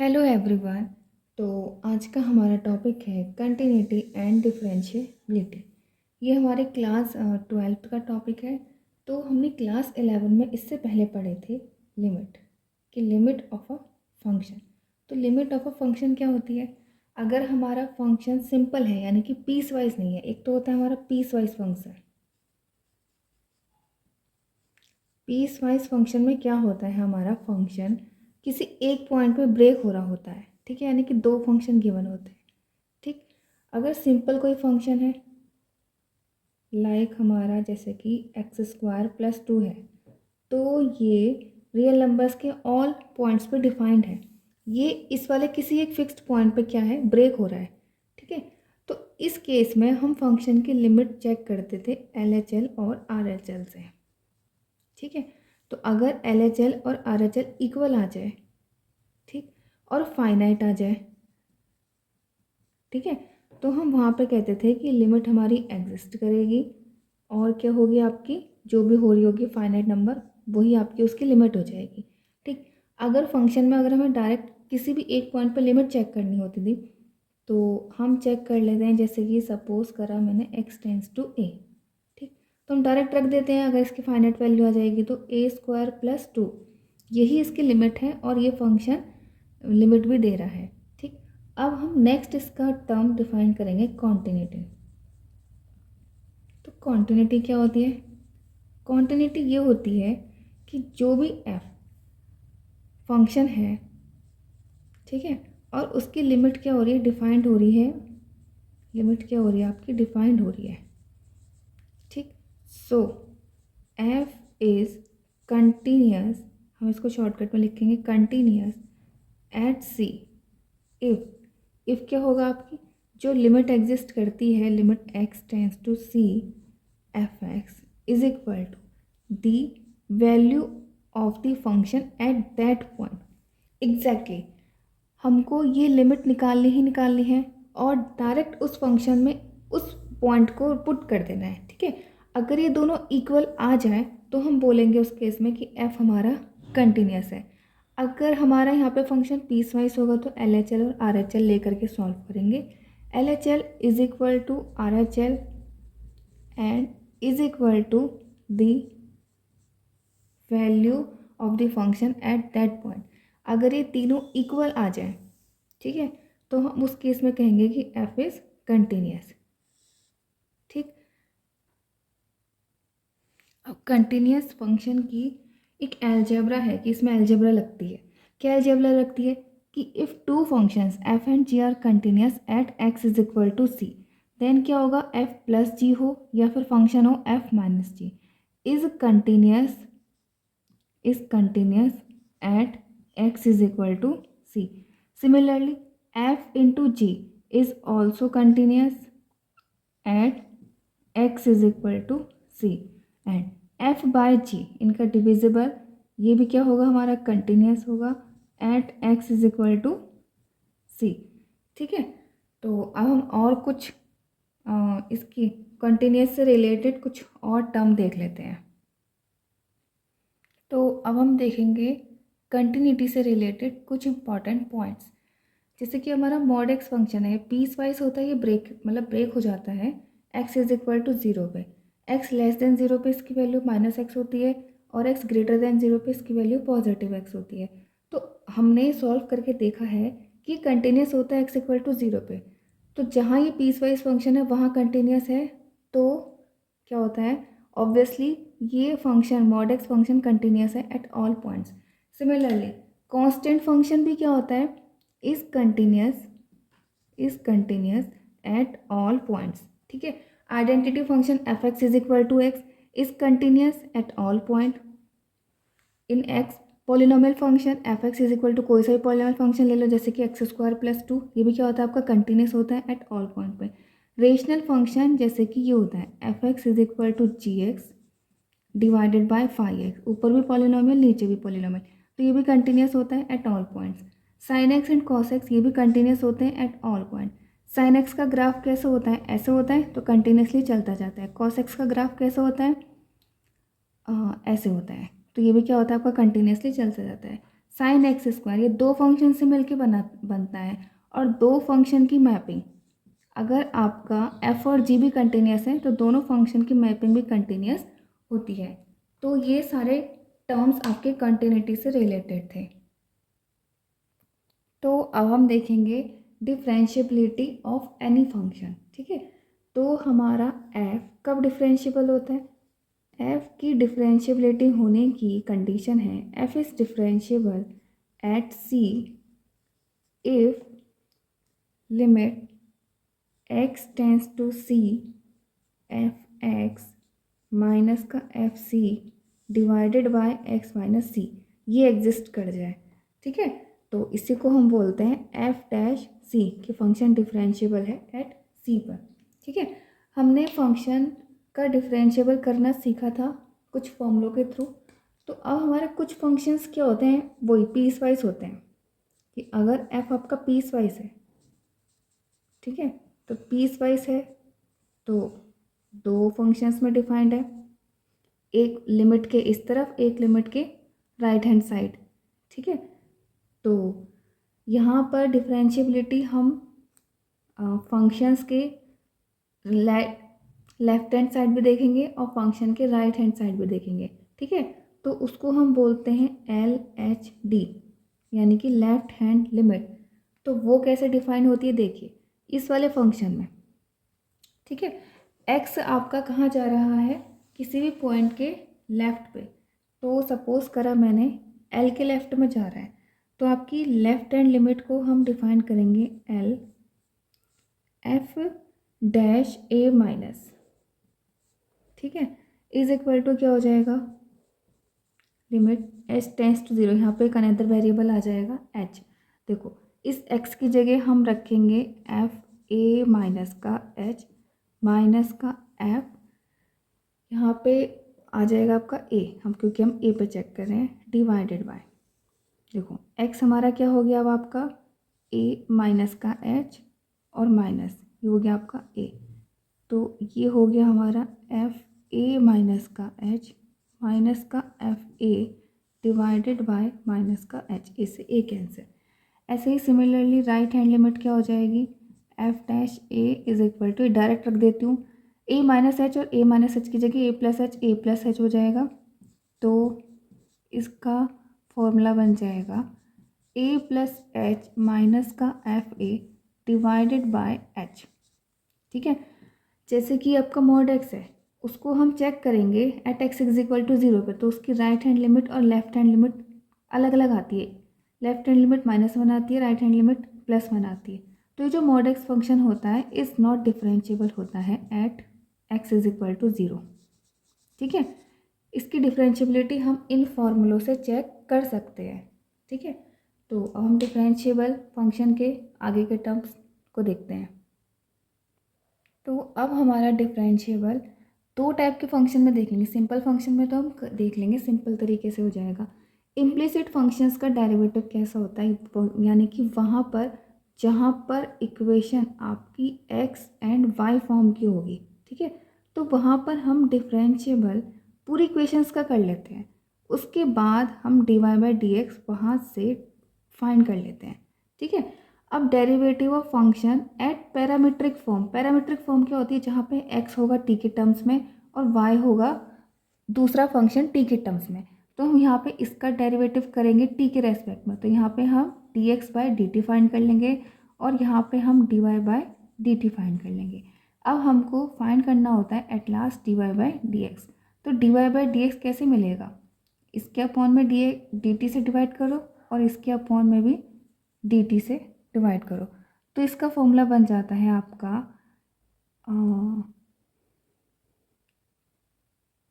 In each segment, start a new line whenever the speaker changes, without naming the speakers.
Hello everyone. तो आज का हमारा टॉपिक है कंटिन्यूटी एंड डिफरेंशिएबिलिटी। ये हमारे क्लास 12th का टॉपिक है। तो हमने क्लास 11 में इससे पहले पढ़े थे लिमिट, कि लिमिट ऑफ अ फंक्शन। तो लिमिट ऑफ अ फंक्शन क्या होती है? अगर हमारा फंक्शन सिंपल है, यानी कि पीस वाइज नहीं है। एक तो होता है हमारा piecewise function. Piecewise function में क्या होता है, हमारा फंक्शन किसी एक पॉइंट पे ब्रेक हो रहा होता है, ठीक है, यानी कि दो फंक्शन गिवन होते हैं। ठीक, अगर सिंपल कोई फंक्शन है, लाइक हमारा जैसे कि x² + 2 है, तो ये रियल नंबर्स के ऑल पॉइंट्स पे डिफाइंड है। ये इस वाले किसी एक फिक्स्ड पॉइंट पे क्या है, ब्रेक हो रहा है। ठीक है, तो इस केस में हम फंक्शन की लिमिट चेक करते थे LHL और RHL से। ठीक है, तो अगर LHL और RHL इक्वल आ जाए, ठीक, और फाइनाइट आ जाए, ठीक है, तो हम वहाँ पे कहते थे कि लिमिट हमारी एग्जिस्ट करेगी, और क्या होगी, आपकी जो भी हो रही होगी फाइनाइट नंबर, वही आपकी उसकी लिमिट हो जाएगी। ठीक, अगर फंक्शन में अगर हमें डायरेक्ट किसी भी एक पॉइंट पर लिमिट चेक करनी होती थी, तो हम चेक कर लेते हैं, जैसे कि सपोज करा मैंने x → a। ठीक, तो हम डायरेक्ट रख देते हैं, अगर इसकी फाइनाइट वैल्यू आ जाएगी तो a² + 2 यही इसकी लिमिट है, और ये फंक्शन लिमिट भी दे रहा है। ठीक, अब हम नेक्स्ट इसका टर्म डिफाइन करेंगे, कॉन्टिन्यूटी। तो कॉन्टिन्यूटी क्या होती है? कॉन्टिन्यूटी ये होती है कि जो भी f फंक्शन है, ठीक है, और उसकी लिमिट क्या हो रही है, डिफाइंड हो रही है। लिमिट क्या हो रही है आपकी, डिफाइंड हो रही है। ठीक, सो f इज कंटिन्यूस, हम इसको शॉर्टकट में लिखेंगे कंटिन्यूस एट c इफ क्या होगा आपकी, जो लिमिट एग्जिस्ट करती है, limit x → c f(x) is equal to the value of the function at that point. Exactly हमको ये लिमिट निकालनी ही निकालनी है, और डायरेक्ट उस फंक्शन में उस पॉइंट को पुट कर देना है। ठीक है, अगर ये दोनों इक्वल आ जाए तो हम बोलेंगे उस केस में कि f हमारा कंटिन्यूस है। अगर हमारा यहाँ पे फंक्शन पीस वाइज होगा तो LHL और RHL लेकर के सॉल्व करेंगे। LHL is equal to RHL and is equal to the value of the function at that point. अगर ये तीनों इक्वल आ जाए, ठीक है, तो हम उस केस में कहेंगे कि f इज कंटिन्यूस। ठीक, अब कंटिन्यूस फंक्शन की एक अलजेब्रा है, कि इसमें अलजेब्रा लगती है। क्या अलजेब्रा लगती है कि if two functions f and g are continuous at x is equal to c, then क्या होगा, f+g हो या फिर फंक्शन हो f-g is continuous at x is equal to c। Similarly f into g is also continuous at x is equal to c, and f/g इनका divisible, ये भी क्या होगा, हमारा कंटिन्यूस होगा at x is equal to c। ठीक है, तो अब हम और कुछ इसकी कंटिन्यूस से रिलेटेड कुछ और टर्म देख लेते हैं। तो अब हम देखेंगे कंटिन्यूटी से रिलेटेड कुछ इंपॉर्टेंट पॉइंट्स। जैसे कि हमारा मॉड एक्स फंक्शन है, पीस वाइज होता है, ये ब्रेक हो जाता है x इज इक्वल टू 0 पे। x 0 पे इसकी वैल्यू -x होती है, और x 0 पे इसकी वैल्यू +x होती है। तो हमने सॉल्व करके देखा है कि कंटिन्यूस होता है x इक्वल टू 0 पे। तो जहाँ ये पीस वाइज फंक्शन है वहाँ कंटिन्यूस है, तो क्या होता है, ऑब्वियसली ये function mod x function continuous है at all points. Similarly constant function भी क्या होता है, is continuous at all points. ठीक है, identity function f(x) is equal to x is continuous at all point in x। Polynomial function f(x) is equal to कोई सा भी polynomial function ले लो, जैसे कि x² + 2, ये भी क्या होता है आपका, कंटिन्यूस होता है एट ऑल पॉइंट पे। रेशनल फंक्शन जैसे कि ये होता है f(x) is equal to gx divided by 5x, ऊपर भी पॉलिनोमियल नीचे भी पॉलिनोमियल, तो ये भी कंटिन्यूस होता है at all points. Sine x and cos x ये भी कंटिन्यूस होते हैं eight all point. Sine x का ग्राफ कैसे होता है, ऐसे होता है, तो कंटिन्यूसली चलता जाता है। कॉस एक्स का ग्राफ कैसे होता है, ऐसे होता है, तो ये भी क्या होता है आपका, कंटिन्यूसली चलता जाता है। साइन एक्स स्क्वायर, ये दो फंक्शन से मिलके बनता है। और दो फंक्शन की मैपिंग, अगर आपका एफ और जी भी कंटिन्यूस है तो दोनों फंक्शन की मैपिंग भी कंटिन्यूस होती है। तो ये सारे टर्म्स आपके कंटिन्यूटी से रिलेटेड थे। तो अब हम देखेंगे डिफरेंशिएबिलिटी ऑफ एनी फंक्शन। ठीक है, तो हमारा f कब डिफरेंशिएबल होता है? f की डिफरेंशिएबिलिटी होने की कंडीशन है f is differentiable at c if limit x tends to c f x minus का f c divided by x minus c ये एग्जिस्ट कर जाए। ठीक है, तो इसी को हम बोलते हैं एफ डैश सी कि फंक्शन डिफरेंशिएबल है एट सी पर। ठीक है, हमने फंक्शन का डिफरेंशिएबल करना सीखा था कुछ फॉर्मूलों के थ्रू। तो अब हमारे कुछ फंक्शंस क्या होते हैं, वही पीस वाइज होते हैं कि अगर एफ आपका पीस वाइज है, ठीक है, तो पीस वाइज है तो दो फंक्शंस में डिफाइंड है, एक लिमिट के इस तरफ, एक लिमिट के राइट हैंड साइड। ठीक है, तो यहाँ पर डिफरेंशिएबिलिटी हम फंक्शंस के लेफ्ट हैंड साइड भी देखेंगे और फंक्शन के राइट हैंड साइड भी देखेंगे। ठीक है, तो उसको हम बोलते हैं LHD यानी कि लेफ्ट हैंड लिमिट। तो वो कैसे डिफाइन होती है, देखिए इस वाले फंक्शन में। ठीक है, x आपका कहाँ जा रहा है, किसी भी पॉइंट के लेफ्ट पे। तो सपोज करा मैंने L के लेफ्ट में जा रहा है, तो आपकी लेफ्ट हैंड लिमिट को हम डिफाइन करेंगे L एफ डैश ए माइनस। ठीक है, इज इक्वल टू क्या हो जाएगा, लिमिट h टेंस टू 0, यहाँ पे एक अनदर वेरिएबल आ जाएगा h। देखो इस x की जगह हम रखेंगे एफ ए माइनस का h माइनस का f, यहाँ पे आ जाएगा आपका a, हम क्योंकि हम a पे चेक कर रहे हैं, डिवाइडेड बाय, देखो x हमारा क्या हो गया अब आपका a माइनस का h और माइनस ये हो गया आपका a। तो ये हो गया हमारा एफ ए माइनस का h माइनस का F A divided by minus का h, इससे a कैंसिल। ऐसे ही सिमिलरली राइट हैंड लिमिट क्या हो जाएगी, F dash A is equal to, direct रख देती हूँ, a माइनस एच और a माइनस एच की जगह a प्लस एच हो जाएगा। तो इसका फॉर्मूला बन जाएगा a प्लस एच माइनस का F A divided by H. ठीक है, जैसे कि आपका मॉड एक्स है उसको हम चेक करेंगे at X is equal to 0 पे, तो उसकी राइट हैंड लिमिट और लेफ्ट हैंड लिमिट अलग अलग आती है। लेफ्ट हैंड लिमिट -1 आती है, राइट हैंड लिमिट +1 आती है। तो ये जो मॉड एक्स फंक्शन होता है इज़ नॉट डिफरेंशिएबल होता है at X is equal to 0। ठीक है, इसकी डिफरेंशिएबिलिटी हम इन फॉर्मूलों से चेक कर सकते हैं। ठीक है, तो अब हम डिफरेंशिएबल फंक्शन के आगे के टर्म्स को देखते हैं। तो अब हमारा डिफरेंशिएबल दो टाइप के फंक्शन में देखेंगे। सिंपल फंक्शन में तो हम देख लेंगे, सिंपल तरीके से हो जाएगा। इम्प्लिसिट फंक्शंस का डेरिवेटिव कैसा होता है, यानी कि वहाँ पर जहाँ पर इक्वेशन आपकी एक्स एंड वाई फॉर्म की होगी। ठीक है, तो वहाँ पर हम डिफरेंशिएबल पूरी इक्वेशंस का कर लेते हैं, उसके बाद हम dy बाई डी एक्स वहाँ से फाइंड कर लेते हैं। ठीक है, अब derivative of function at parametric form. Parametric form क्या होती है, जहाँ पे x होगा t के टर्म्स में और y होगा दूसरा फंक्शन t के टर्म्स में। तो हम यहाँ पे इसका डेरिवेटिव करेंगे t के रेस्पेक्ट में, तो यहाँ पे हम dx by D T find कर लेंगे और यहाँ पे हम dy by D T find कर लेंगे। अब हमको फाइंड करना होता है at last dy by D x. तो dy बाई डी एक्स कैसे मिलेगा, इसके अपॉन में डी टी से डिवाइड करो और इसके अपॉन में भी डी टी से डिवाइड करो। तो इसका फॉर्मूला बन जाता है आपका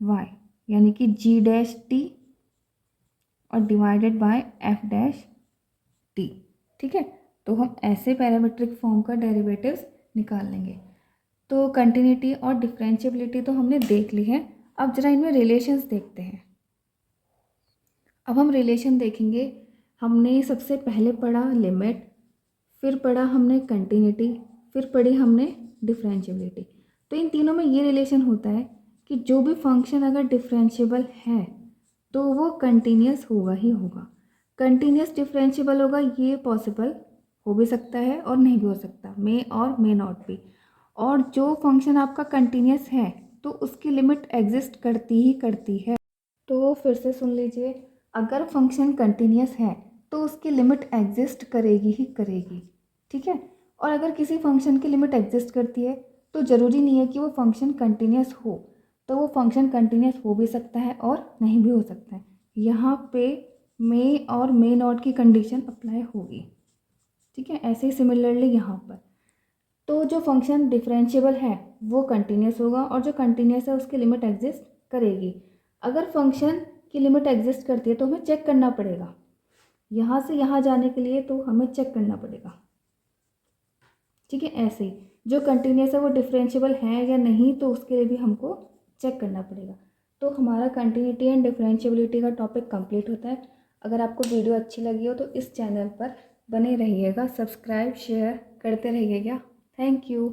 y यानी कि g डैश टी और divided by f dash T. ठीक है, तो हम ऐसे पैरामीट्रिक फॉर्म का डेरिवेटिव्स निकाल लेंगे। तो कंटिन्यूटी और डिफरेंशिएबिलिटी तो हमने देख ली है, अब जरा इनमें रिलेशंस देखते हैं। अब हम रिलेशन देखेंगे। हमने सबसे पहले पढ़ा लिमिट, फिर पढ़ा हमने कंटिन्यूटी, फिर पढ़ी हमने डिफरेंशिएबिलिटी। तो इन तीनों में ये रिलेशन होता है कि जो भी फंक्शन अगर डिफरेंशिएबल है तो वो कंटिन्यूस होगा ही होगा। कंटिन्यूस डिफरेंशिएबल होगा, ये पॉसिबल हो भी सकता है और नहीं भी हो सकता, मे और मे नॉट भी। और जो फंक्शन आपका कंटिन्यूस है तो उसकी लिमिट एग्जिस्ट करती ही करती है। तो फिर से सुन लीजिए, अगर फंक्शन कंटिन्यूस है तो उसकी लिमिट एग्जिस्ट करेगी ही करेगी, ठीक है। और अगर किसी फंक्शन की लिमिट एग्जिस्ट करती है तो ज़रूरी नहीं है कि वो फंक्शन कंटिन्यूस हो, तो वो फंक्शन कंटिन्यूस हो भी सकता है और नहीं भी हो सकता है। यहाँ पे मे और मे नॉट की कंडीशन अप्लाई होगी, ठीक है। ऐसे ही सिमिलरली यहाँ पर, तो जो फंक्शन डिफरेंशिएबल है वो कंटिन्यूस होगा और जो कंटिन्यूस है उसकी लिमिट एग्जिस्ट करेगी। अगर फंक्शन की लिमिट एग्जिस्ट करती है तो हमें चेक करना पड़ेगा, यहाँ से यहाँ जाने के लिए तो हमें चेक करना पड़ेगा, ठीक है। ऐसे ही जो कंटिन्यूस है वो डिफरेंशिएबल है या नहीं, तो उसके लिए भी हमको चेक करना पड़ेगा। तो हमारा कंटिन्यूटी एंड डिफरेंशिएबिलिटी का टॉपिक कंप्लीट होता है। अगर आपको वीडियो अच्छी लगी हो तो इस चैनल पर बने रहिएगा, सब्सक्राइब शेयर करते रहिएगा। Thank you.